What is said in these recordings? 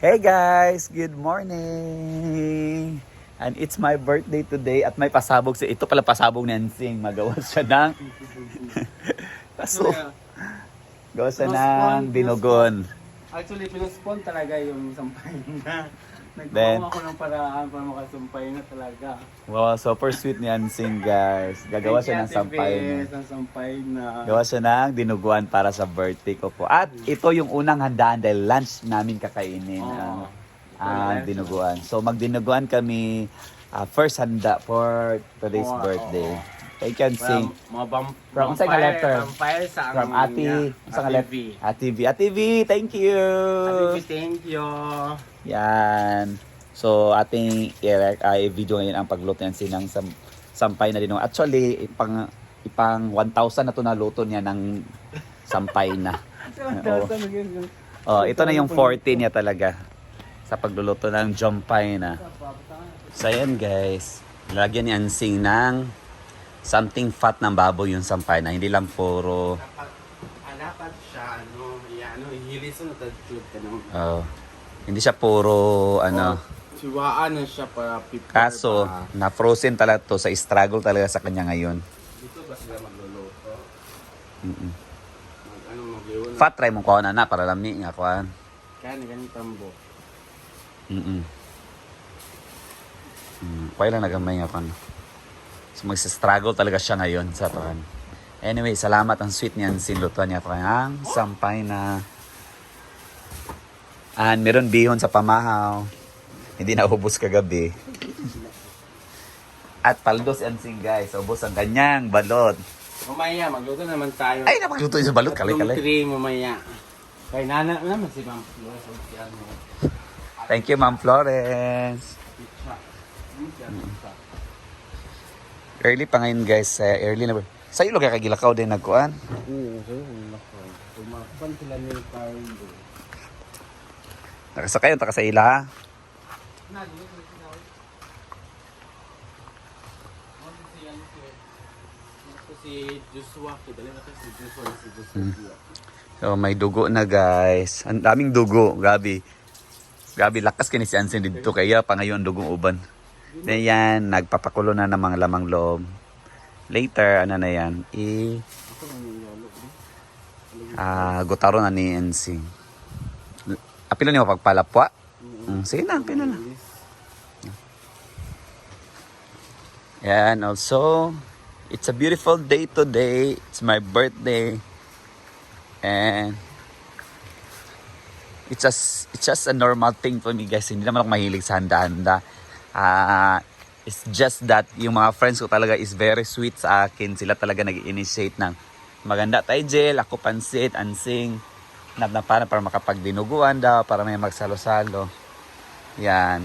Hey guys, good morning. And it's my birthday today at may pasabog si ito pala pasabog ni Ansing. Magawa siya ng kaso gawa siya ng dinugon. Actually, pinuspon talaga yung sampay na. Then, Nagpapama ako ng paraan para makasumpay na talaga. wow, super sweet ni Ansing guys. Gagawa siya ng sampay na. Ng sampay na. Gawa siya ng dinuguan para sa birthday ko po. At ito yung unang handaan dahil lunch namin kakainin. Dinuguan. So magdinuguan kami first handa for today's birthday. Thank you, Ansing. From sa letter. Vampire sa From Ate V. Ate V, thank you. Ate V, thank you. Yan. So ating i-video ngayon ang pagluto ng sinang sampay na dinong. Actually, ipang 1,000 na to na luto niya ng sampay na. Ito na yung 40 niya talaga sa pagluluto ng jompay na. So ayan guys, lagyan ni Ansing ng something fat ng baboy yung sampay na, hindi lang puro Dapat siya, ihilisan na tagtud ka ng... hindi siya puro siwaan na siya para prepare. Kaso, na frozen talaga to, sa struggle talaga sa kanya ngayon. Dito ba sila magluluto? Mag-iwan? Fat try mong kuha na para lami nga kuha. Kaya na ganun tambo. Kuha lang nagamay nga kuha. So mag-struggle talaga siya ngayon sa tuhan. Anyway, salamat ang sweet niyan sinlutuan niya kuha ang sampay na. And meron bihon sa pamahaw. Hindi na ubos kagabi. At paldos Ansing guys. Ubos ang kanyang balot. Mamaya, magluto naman tayo. Ay, napagluto yung sa balot. Kalay-kalay. Three mamaya. Kay nana naman si Ma'am Flores. Thank you, Ma'am Florence. Early pa ngayon guys. Early na ba? Sa ilo ka kagilakaw din nagkuhan? Oo, sa'yo kung nakaw. Tumakupan sila ni Carlo. Nakasakay yung taka sa ila ha? Si Joshua, kidali na si Joshua. So may dugo na guys. Ang daming dugo, gabi. Gabi lakas kini si Ansing dito kaya pa ngayon dugong uban. Then yan, nagpapakulo na ng mga lamang loob. Later, ano na yan, gutaro na ni Ansing. Apilo niyo pagpalapwa? Sige na, apilo na. Yan, also, it's a beautiful day today. It's my birthday. And it's just a normal thing for me guys. Hindi naman ako mahilig sa handa-handa. It's just that yung mga friends ko talaga is very sweet sa akin. Sila talaga nag-initiate ng maganda tayo gel, ako pansit, Ansing. Para makapagdinuguan daw, para may magsalo-salo. Yan.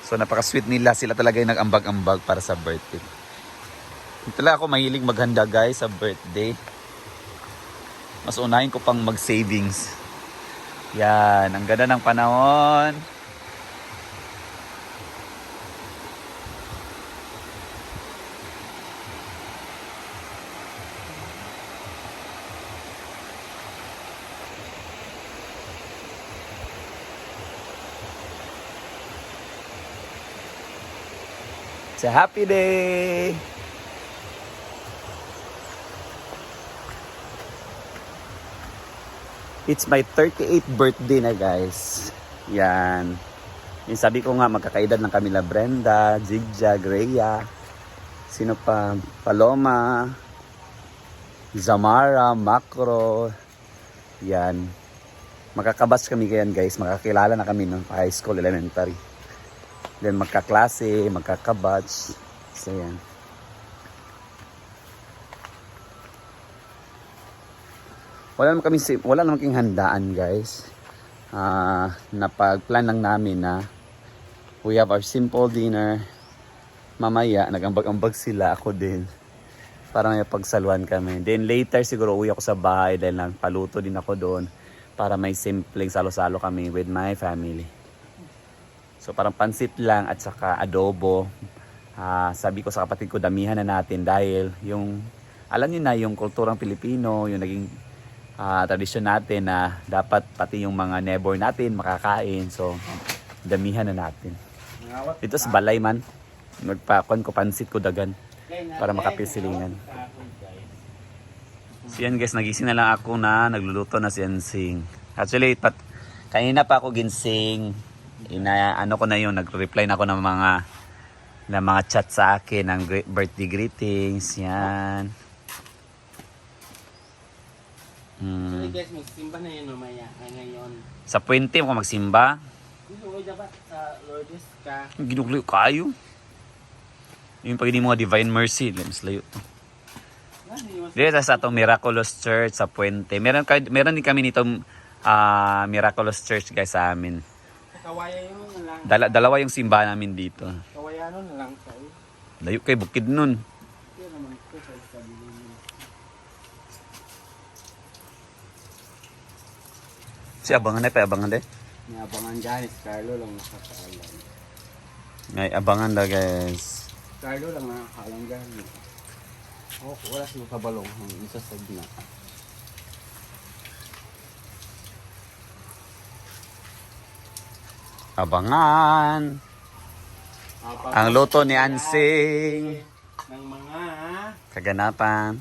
So napaka-sweet nila. Sila talaga yung nag-ambag-ambag para sa birthday. Hindi talaga ako mahilig maghanda guys sa birthday. Mas unahin ko pang mag-savings. Yan. Ang ganda ng panahon. It's a happy day! It's my 38th birthday na guys. Yan. Yung sabi ko nga magkakaedad ng Camila Brenda, Jigjag, Rhea. Sino pa? Paloma. Zamara, Macro. Yan. Magkakabas kami kayan guys. Makakilala na kami ng high school, elementary. Then magkaklase, magkakabatch. So yan. Wala naman kaming handaan guys. Napag-plan lang namin na we have our simple dinner. Mamaya, nag-ambag-ambag sila, ako din. Para may pagsaluhan kami. Then later siguro uwi ako sa bahay dahil paluto din ako doon. Para may simpleng salo-salo kami with my family. So parang pansit lang at saka adobo. Sabi ko sa kapatid ko, damihan na natin dahil yung, alam niyo na, yung kulturang Pilipino, yung naging tradisyon natin na dapat pati yung mga neighbor natin makakain. So, damihan na natin. Ngawat Dito sa balay man, magpakon ko pansit ko dagan para makapisilingan. So yan guys, nagising na lang ako na nagluluto na si Ansing. Actually, kanina pa ako ginsing. Ano ko na yun, nag-reply na ako ng mga chat sa akin, ng birthday greetings. Yan. So guys, magsimba na yun mamaya ngayon. Sa puwente mo magsimba. Gusto ko dapat sa Lourdes ka. Ginuglo kayo. Yung pag mga Divine Mercy, mas layo to. Dito sa itong Miraculous Church sa Puente. Meron din kami nitong Miraculous Church guys sa amin. Kawayan yun na lang. Dalawa yung simbahan namin dito. Kawayan na lang kayo. Layo kay bukid nun. Yan naman ko sa sabihin mo. Si abangan na pa, abangan de. May abangan dyan, si Carlo lang nakakaalam. May abangan da guys. Carlo lang nakakaalam dyan. Oh, wala siya kabalong ang isa sa gina. Abangan. Ang luto ni Ansing. Ng mga Kaganapan.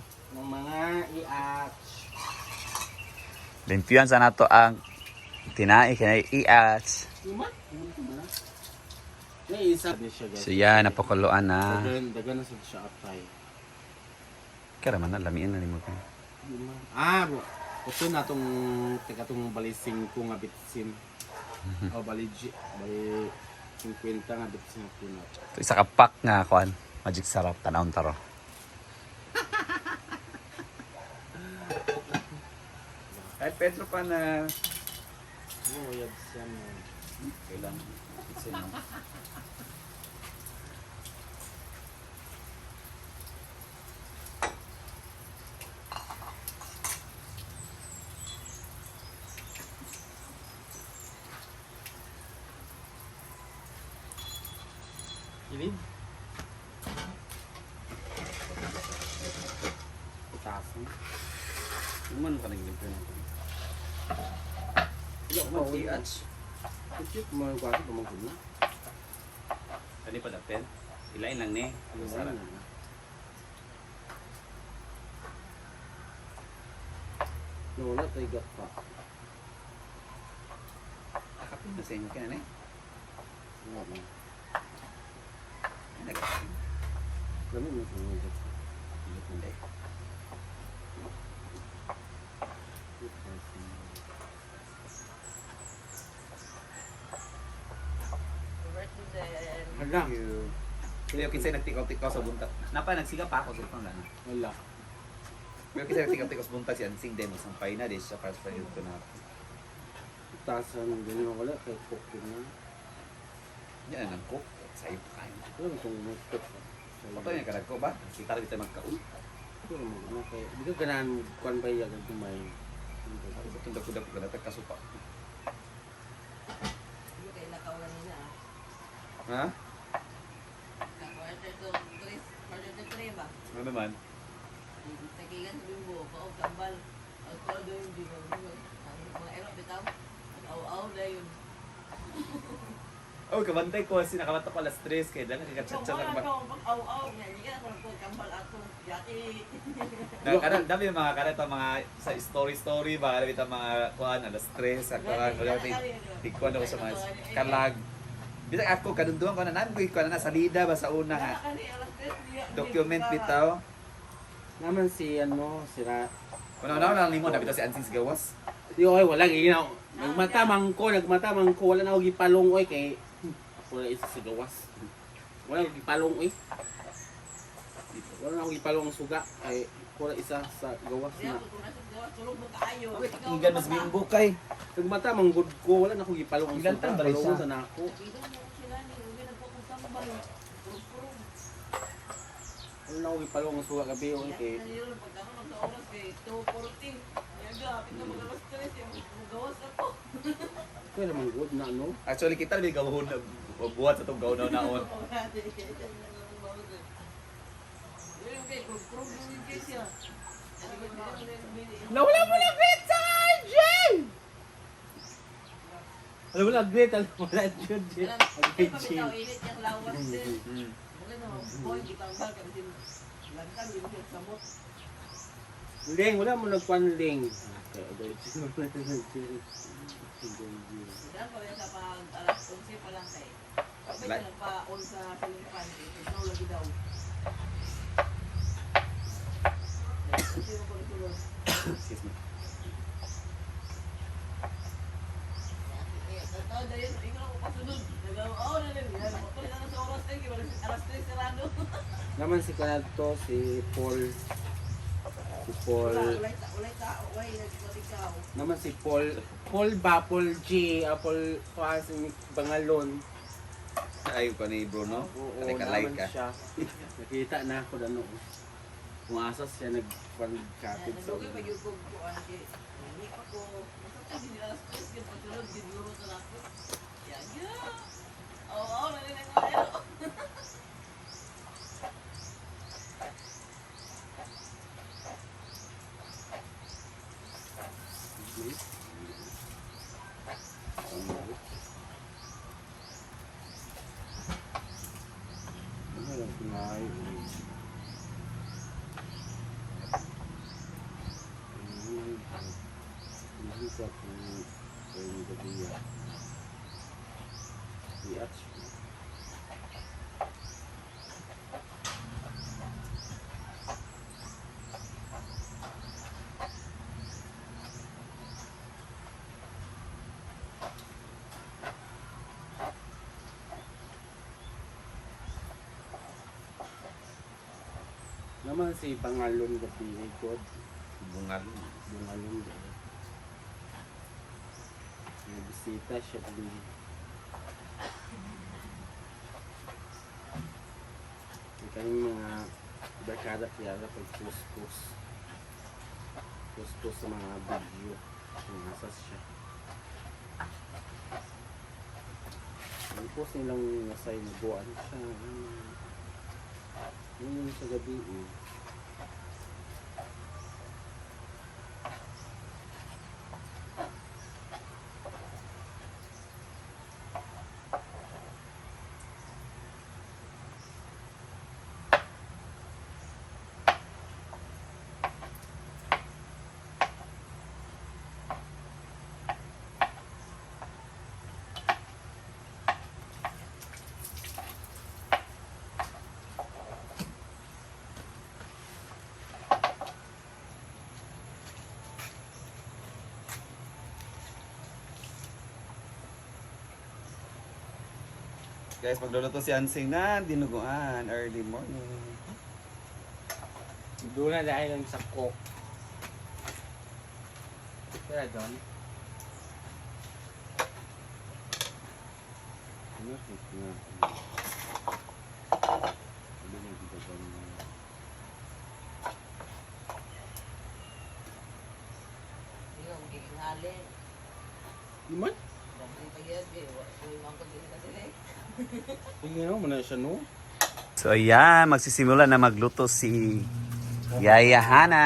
iatch. Limpian sa nato ang tinai kay iats. Iman? May isa ni siya guys. So yan, napakuluan na. Dagan na siya atay. Kaya man na, lamiin na ni mo kayo. Gusto na itong tikatong balising ko nga bitsim. O bali 50 nga bitsim ko na. Ito isa ka pack nga kuan. Magic sarap, tanawon taro. Ay, Pedro pa na. Oo, yag siya na. Kailan? Kilid? Itaas mo. Naman ka nag-limpyo na ito. Ilang pa ulit. Kutip mo yung kwasi pamangkod na. Ano pa dapel? Ilain lang ni. Ano sarap? Wala tayo gat pa. Akapin na sa inyo kaya na eh. Wala na. Nag-akapin. Dami mo sa mga gat. Hindi. Hala. Pero kasi nagtikaw-tikaw sa bunta. Napa, nagsiga pa ako sa ipang lana. Wala. Pero kasi nagtikaw-tikaw sa bunta si Ansing Demo. Sampay na din siya para sa ito na. Itasan ng ganyan wala. Kaya cook yun na. Yan ang cook. Sa iyo kain. Alam kung mag-cook. Pato niya karag ko ba? Kita rin tayo magkaun. Ito naman. Okay. Hindi ka ganaan kuwan pa iya kung kumain. Itong dako-dako ka na kasupa. Ha? Ano naman? Oh, kabantay ko kasi nakamata ko alas 3 kaya dala kagachat-chat lang ba? Karon dami yung mga karet mga sa story ba dami ta mga kuan alas 3 sa kuan ikuan ako sa mga kalag. Bisag ako kadunduan ko na nan ko na salida ba sa una nga. Document bitaw. Naman si ano, sira. Kuno-kuno lang nimo na bitaw si Ansing Sigawas. Di oy wala ginaw. Nagmatamang ko, wala na og gipalong oy kay wala isa sa gawas. Wala og gipalong oy. Wala na og gipalong ang suga kay wala isa sa gawas na. Igan mas bimbo kay. Nagmatamang good ko, wala na ako gipalong ang Ilan suga. taon ba rin siya? Palungon sa nako. Wala na ako gipalong ang suga gabi oy kay kaya naman good na ano. Actually kita rin gawon na buhat sa tong gawon na naon. Nawala mo na pizza! Alam mo na, great. Alam mo na, Jud. Ay, pagkitaw, init yung lawas din. Mungkin no, boy, gitanggal ka din. Lagtan, yun yung samot. Ling, wala mo nagpanling. Diyan pa rin sa pag alas 11 pa lang kayo. Kapag ka nagpa-on sa Pilipan, ito lagi daw. Kasi mo ko rin Excuse me. Tao dahil, ikaw ako pasunod. Nagawa, na rin. Tuloy na sa oras tayo, alas 3 sarado. Naman si Kanadto, si Paul. Si Paul. Ulay tao, way, nagpatikaw. Naman si Paul. Paul ba? Paul G. Paul si Bangalon. Ay ko ni Bruno. Oo, Kalikalay naman ka. siya. Nakita na ako na noon. Kung asas siya nagpag-kapit sa Nandugay pa yung kong kuhan, hindi pa ko, masakit din alas 3 yung pagsunod, ginuro sa lako. Yan, yan. Oo, nalilang ko kayo. Naman si Bangalon gabi God. Bungal. Bangalon. May bisita siya din. Kami mga barkada kaya pag-post sa mga video kung nasas siya. Ang post nilang nasa inubuan siya. Yun sa gabi eh. Guys, magluluto si Ansing na dinuguan early morning. Doon na dahil lang sa coke. Kaya doon. Ano sa nga? Ano na dito ba na? Hindi ko giginhalin. Iman? Dami pa yan, uy, mga pagkain kasi eh. Tingnan mo na siya no? So ayan, magsisimula na magluto si Yaya Hana.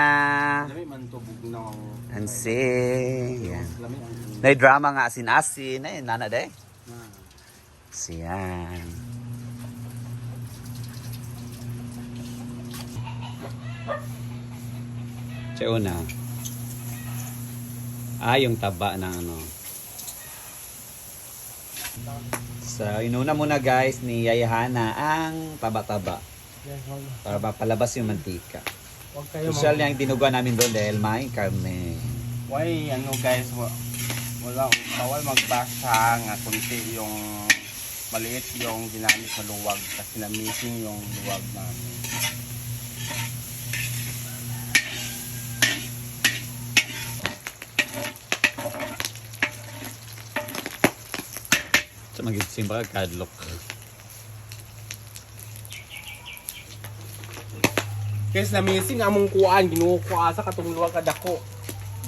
Lami man to bugnaw na ako. Ansing. Yan. Lami ang Na-drama nga asin-asin. Ay, nana day. na. Siyan. Siya una. Yung taba ng ano. So, inuna muna guys ni Yaya Hana ang taba-taba Yes, para mapalabas yung mantika. wag kayo Social yung dinuguan namin doon dahil may karne. Why ano guys, wala bawal magbasa nga kunti yung maliit yung ginamit sa luwag kasi na-missing yung luwag namin. So, mag-simba kadlok. Guys, na-missing among kuan, ginukuha sa katong luwag kadako.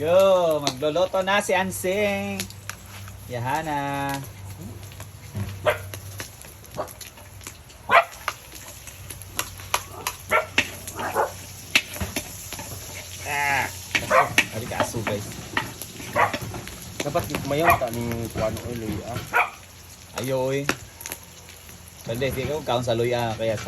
Yo, magluluto na si Ansing. Yahana. Hari ka aso guys. sugat di kumayaw ta ning kuan oil ah. Ayo oy. Pwede, di ko kaon sa luya kaya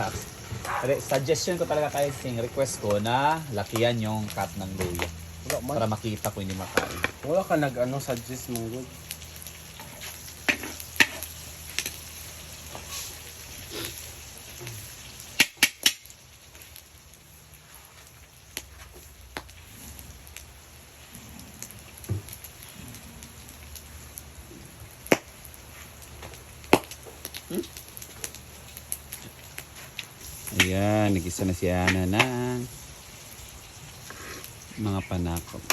suggestion ko talaga kay Sing, request ko na lakihan yung cut ng luya Wala man. para makita ko hindi makain. Wala ka nag ano suggest mo gud. Ayan, nagisa na si Ana ng mga panakot.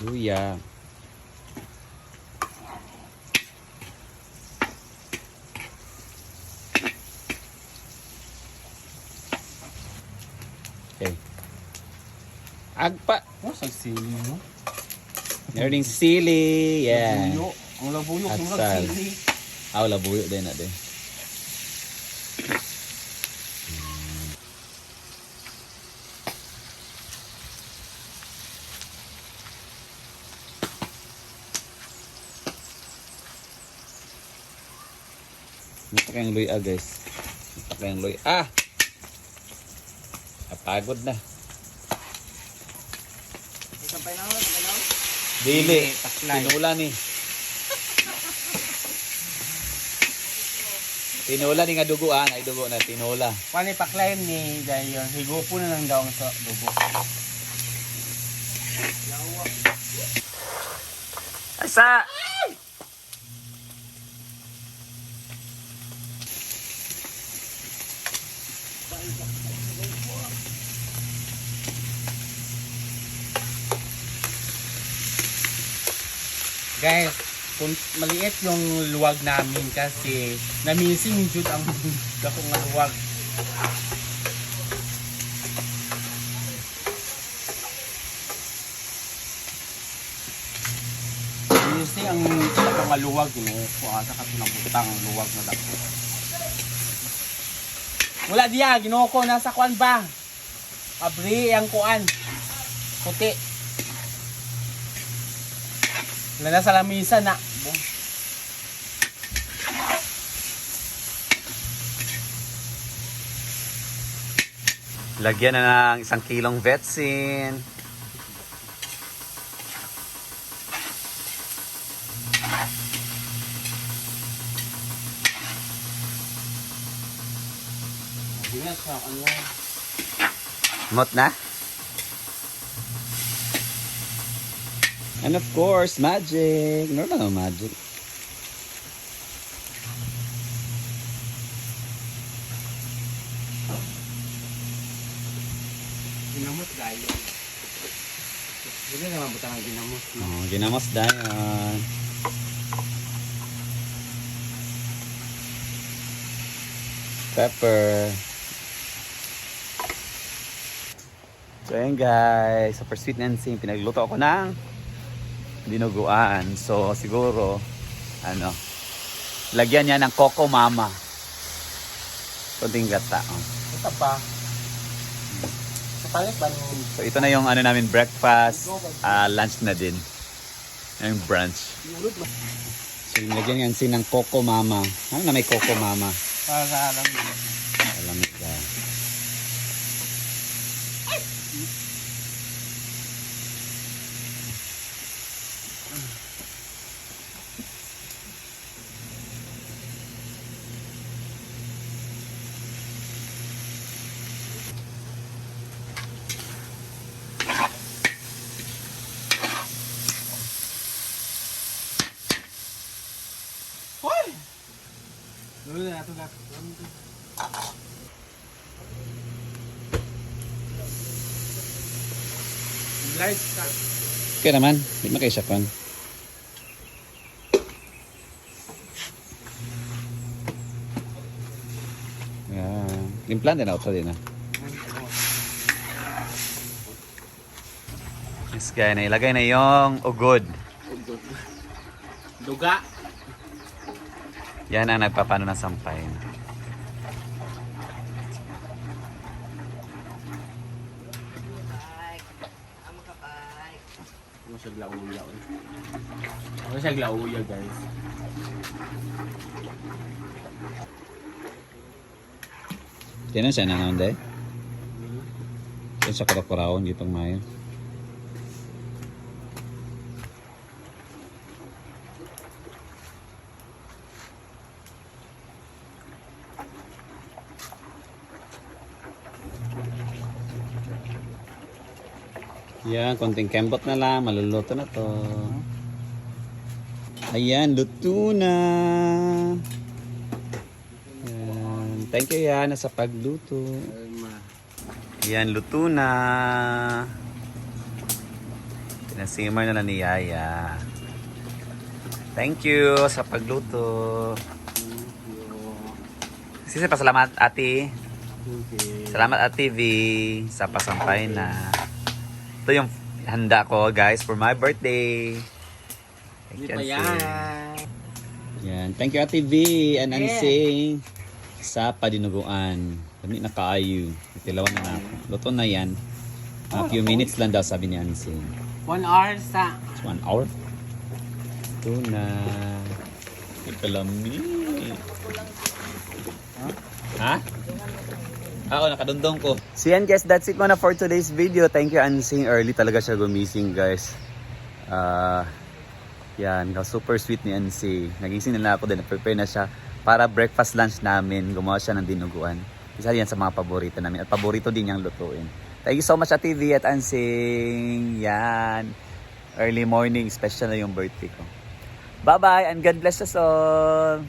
Luya. Okay. Agpa. Oh, sa sili no. Learning sili. Yeah. Labuyo. Ang labuyo kung Asal. sili. Aw, labuyo din na din. Ito kayong luya guys. Ito kayong luya. Napagod na. Sampay na ako, ganaw. Dili. Taklay. Tinula ni. Tinula ni nga dugo ay dugo na tinula. Pani paklayan ni dayon higupo na lang daw ang sa dugo. Asa! Guys, kung maliit yung luwag namin kasi na-missing jud ang dako nga luwag. Missing ang dako nga luwag no, kuha sa katunabutang luwag na dako. Wala diya, ginoo ko nasa kuan ba? Abri ang kuan. Puti. Wala na sa lamisa na. Lagyan na ng 1 kilong vetsin. Hindi na sa ano. Mot na? And of course, magic. Normal na magic. Ginamos gayo. Hindi naman butang ang ginamos. No? Oh, ginamos dayon. Pepper. So ayan guys, super sweet and simple. Pinagluto ako ng dinuguan. So siguro, lagyan niya ng Coco Mama. Kunting gata. Oh. Ito pa. Kapalit ba nung So ito na yung namin breakfast, lunch na din. Yung brunch. ulod ba? So lagyan yan sin ng Coco Mama. Ano na may Coco Mama? Para sa alam mo. Alam mo ba? Hoy! Lulu na ito gat. Light ka. Okay naman. Di makaisyapan. Yeah. Limplan din ako din. Yes guys, nailagay na yung ugod. Duga. Yan ang nagpapano ng sampay. Bye. Amo ka bye. siya glauyaw. Ako siya glauyaw guys. Tiyan siya na nande. Tiyan siya karakurawon dito mayo. Yan, konting kembot na lang, maluluto na to. Ayan, luto na. Yan. Thank you yan sa pagluto. Yan, luto na. Pinasimmer na lang ni Yaya. Thank you sa pagluto. Sisi, pasalamat ate. Salamat ate V sa pasampay na. Ito yung handa ko guys for my birthday. Thank you, Ansing. Yan. Thank you Ate V and Ansing sa padinuguan. Kami nakaayu. Itilawan na ako. Luto na yan. A few minutes lang daw sabi ni Ansing. 1 hour sa. It's 1 hour. Ito na. Ikalami. Ha? Ako, nakadundong ko. So yan guys, that's it muna for today's video. Thank you Ansing. Early talaga siya gumising guys. Yan, super sweet ni Ansing. Nagising na ako din. Prepare na siya para breakfast lunch namin. Gumawa siya ng dinuguan. Isa yan sa mga paborito namin. At paborito din niyang lutuin. Thank you so much Ate V at Ansing. Yan. Early morning, special na yung birthday ko. Bye-bye and God bless us all.